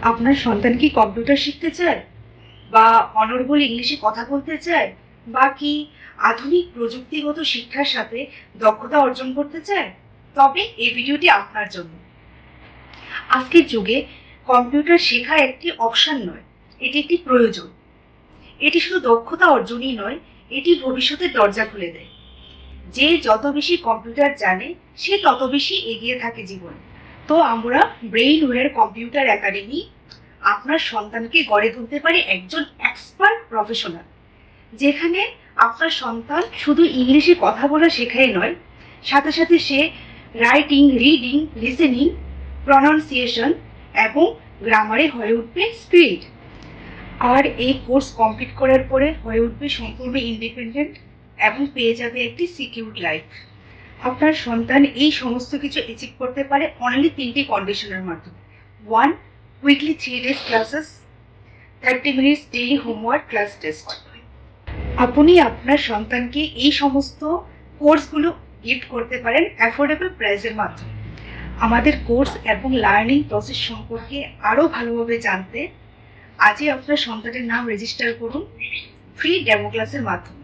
আপনার সন্তান কি কম্পিউটার শিখতে চায়, বা অনর্গল ইংলিশে কথা বলতে চায়, বা কি আধুনিক প্রযুক্তিগত শিক্ষার সাথে দক্ষতা অর্জন করতে চায়? তবে এই ভিডিওটি আপনার জন্য। আজকের যুগে কম্পিউটার শেখা একটি অপশন নয়, এটি একটি প্রয়োজন। এটি শুধু দক্ষতা অর্জনই নয়, এটি ভবিষ্যতের দরজা খুলে দেয়। যে যত বেশি কম্পিউটার জানে সে তত বেশি এগিয়ে থাকে জীবনে। তো আমরা ব্রেইনওয়্যার কম্পিউটার একাডেমি আপনার সন্তানকে গড়ে তুলতে পারে একজন এক্সপার্ট প্রফেশনাল, যেখানে আপনার সন্তান শুধু ইংলিশে কথা বলা শেখাই নয়, সাথে সাথে সে রাইটিং, রিডিং, লিসেনিং, প্রনাউন্সিয়েশন এবং গ্রামারে হয়ে উঠবে স্পিড। আর এই কোর্স কমপ্লিট করার পরে হয়ে উঠবে সম্পূর্ণ ইন্ডিপেন্ডেন্ট এবং পেয়ে যাবে একটি সিকিউর লাইফ। আপনার সন্তান এই সমস্ত কিছু অ্যাচিভ করতে পারে অনলি 3টি কন্ডিশনের মাধ্যমে। 1. Weekly 3 days classes, 30 minutes daily homework class test. আপনি আপনার সন্তানকে এই সমস্ত কোর্সগুলো গিফট করতে পারেন অ্যাফোর্ডেবল প্রাইসের মাধ্যমে। আমাদের কোর্স এবং লার্নিং প্রসেস সম্পর্কে আরও ভালোভাবে জানতে আজই আপনার সন্তানের নাম রেজিস্টার করুন ফ্রি ডেমো ক্লাসের মাধ্যমে।